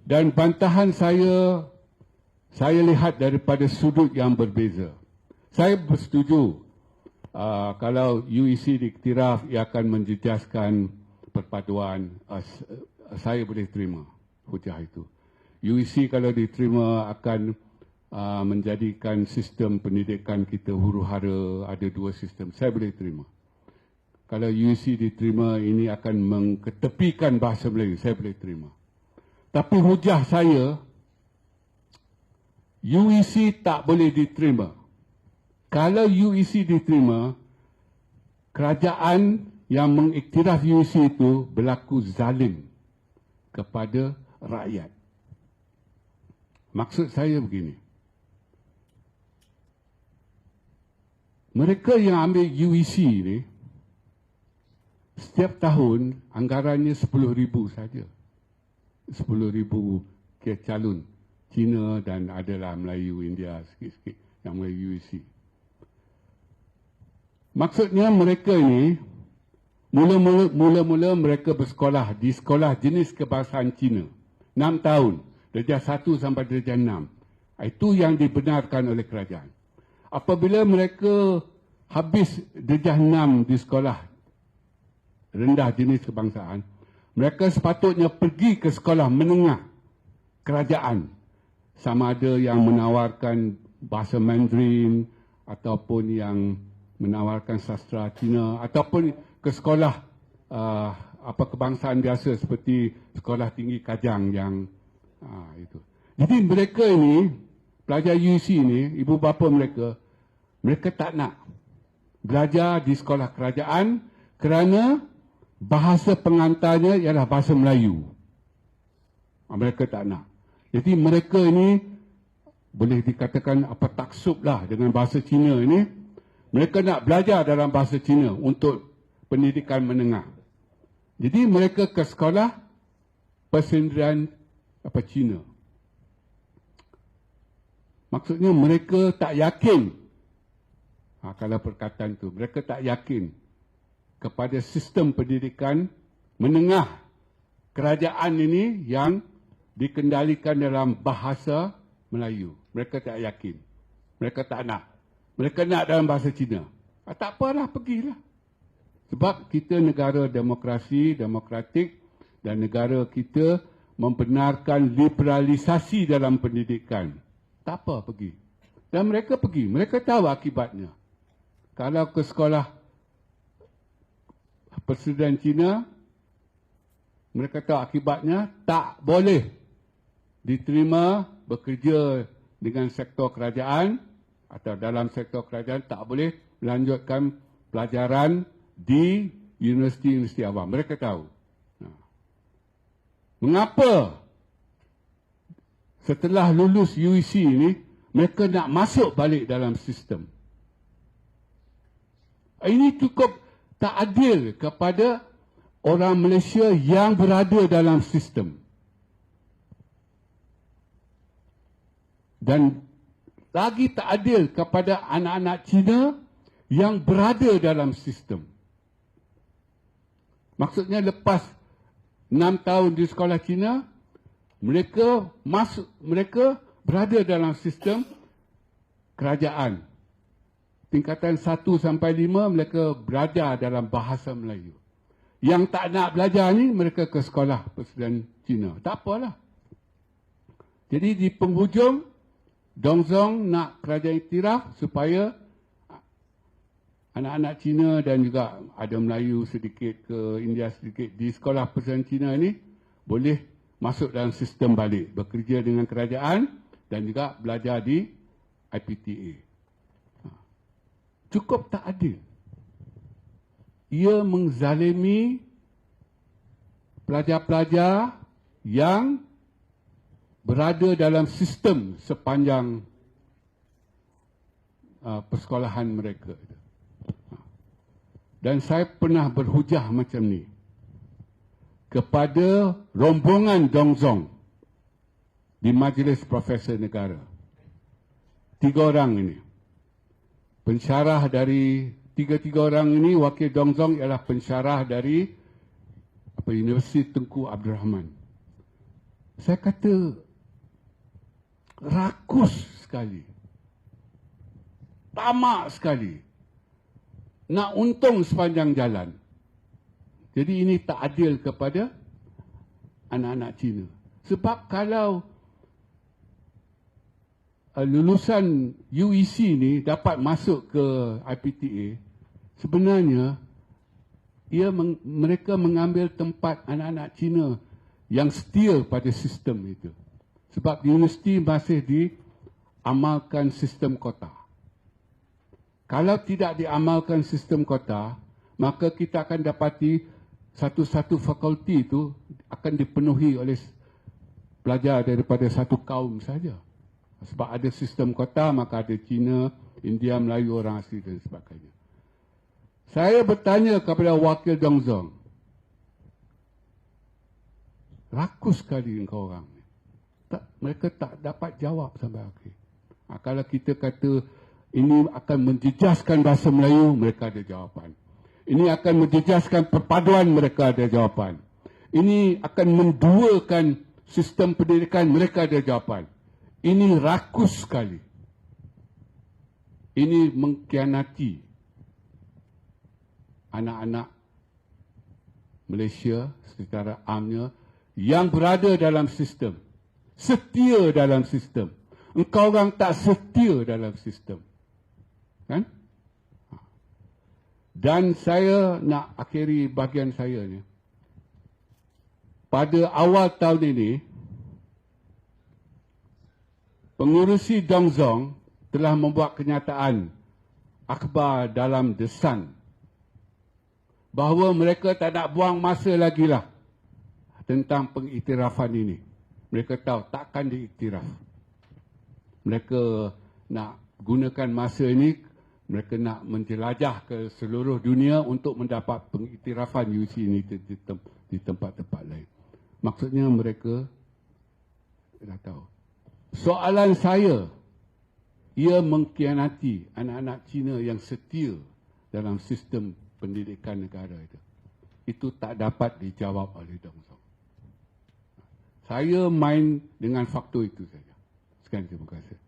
Dan bantahan saya lihat daripada sudut yang berbeza. Saya bersetuju kalau UEC diiktiraf, ia akan menjejaskan perpaduan. Saya boleh terima hujah itu. UEC kalau diterima akan menjadikan sistem pendidikan kita huru-hara, ada dua sistem. Saya boleh terima. Kalau UEC diterima, ini akan mengetepikan bahasa Melayu. Saya boleh terima. Tapi hujah saya, UEC tak boleh diterima. Kalau UEC diterima, kerajaan yang mengiktiraf UEC itu berlaku zalim kepada rakyat. Maksud saya begini. Mereka yang ambil UEC ni, setiap tahun anggarannya 10,000 saja. 10,000 ke calon Cina dan adalah Melayu, India sikit-sikit yang Melayu UEC. Maksudnya mereka ini mula-mula mereka bersekolah di sekolah jenis kebangsaan Cina. 6 tahun, darjah 1 sampai darjah 6. Itu yang dibenarkan oleh kerajaan. Apabila mereka habis darjah 6 di sekolah rendah jenis kebangsaan, mereka sepatutnya pergi ke sekolah menengah kerajaan. Sama ada yang menawarkan bahasa Mandarin ataupun yang menawarkan sastra Cina ataupun ke sekolah kebangsaan biasa seperti sekolah tinggi Kajang yang itu. Jadi mereka ini, pelajar UEC ini, ibu bapa mereka tak nak belajar di sekolah kerajaan kerana bahasa pengantarnya ialah bahasa Melayu. Mereka tak nak. Jadi mereka ini boleh dikatakan taksublah dengan bahasa Cina ini. Mereka nak belajar dalam bahasa Cina untuk pendidikan menengah. Jadi mereka ke sekolah persendirian Cina. Maksudnya mereka tak yakin. Kalau perkataan itu, mereka tak yakin kepada sistem pendidikan menengah kerajaan ini yang dikendalikan dalam bahasa Melayu. Mereka tak yakin. Mereka tak nak. Mereka nak dalam bahasa Cina. Tak apalah, pergilah. Sebab kita negara demokrasi, demokratik dan negara kita membenarkan liberalisasi dalam pendidikan. Tak apa, pergi. Dan mereka pergi. Mereka tahu akibatnya. Kalau ke sekolah Persendirian Cina, mereka tahu akibatnya tak boleh diterima bekerja dengan sektor kerajaan atau dalam sektor kerajaan, tak boleh melanjutkan pelajaran di universiti-universiti awam. Mereka tahu. Mengapa setelah lulus UEC ini, mereka nak masuk balik dalam sistem? Ini cukup tak adil kepada orang Malaysia yang berada dalam sistem. Dan lagi tak adil kepada anak-anak Cina yang berada dalam sistem. Maksudnya lepas 6 tahun di sekolah Cina, mereka berada dalam sistem kerajaan. Tingkatan 1 sampai 5 mereka belajar dalam bahasa Melayu. Yang tak nak belajar ni mereka ke sekolah Persendirian Cina. Tak apalah. Jadi di penghujung, Dong Zong nak kerajaan iktiraf supaya anak-anak Cina dan juga ada Melayu sedikit ke India sedikit di sekolah Persendirian Cina ini boleh masuk dalam sistem balik, bekerja dengan kerajaan dan juga belajar di IPTA. Cukup tak adil. Ia menzalimi pelajar-pelajar yang berada dalam sistem sepanjang persekolahan mereka. Dan saya pernah berhujah macam ni kepada rombongan Dong Zong di Majlis Profesor Negara. 3 orang ini. Pensyarah dari tiga orang ini, wakil Dong Zong ialah pensyarah dari Universiti Tengku Abdul Rahman. Saya kata rakus sekali. Tamak sekali. Nak untung sepanjang jalan. Jadi ini tak adil kepada anak-anak Cina. Sebab kalau lulusan UEC ni dapat masuk ke IPTA, sebenarnya mereka mengambil tempat anak-anak Cina yang setia pada sistem itu. Sebab universiti masih diamalkan sistem kota. Kalau tidak diamalkan sistem kota, maka kita akan dapati satu-satu fakulti itu akan dipenuhi oleh pelajar daripada satu kaum saja. Sebab ada sistem kota, maka ada Cina, India, Melayu, orang asli dan sebagainya. Saya bertanya kepada wakil Dongzong, rakus sekali engkau orang ni. Mereka tak dapat jawab sampai akhir. Kalau kita kata ini akan menjejaskan bahasa Melayu, mereka ada jawapan. Ini akan menjejaskan perpaduan, mereka ada jawapan. Ini akan menduakan sistem pendidikan, mereka ada jawapan. Ini rakus sekali. Ini mengkhianati anak-anak Malaysia secara amnya yang berada dalam sistem. Setia dalam sistem. Engkau orang tak setia dalam sistem. Kan? Dan saya nak akhiri bahagian saya ni. Pada awal tahun ini, pengurusi Dongzong telah membuat kenyataan akhbar dalam The Sun bahawa mereka tak nak buang masa lagi lah tentang pengiktirafan ini. Mereka tahu takkan diiktiraf. Mereka nak gunakan masa ini, mereka nak menjelajah ke seluruh dunia untuk mendapat pengiktirafan UC ini di tempat-tempat lain. Maksudnya mereka dah tahu. Soalan saya, ia mengkhianati anak-anak Cina yang setia dalam sistem pendidikan negara itu. Itu tak dapat dijawab oleh Dongzong. Saya main dengan faktor itu saja. Sekian, terima kasih.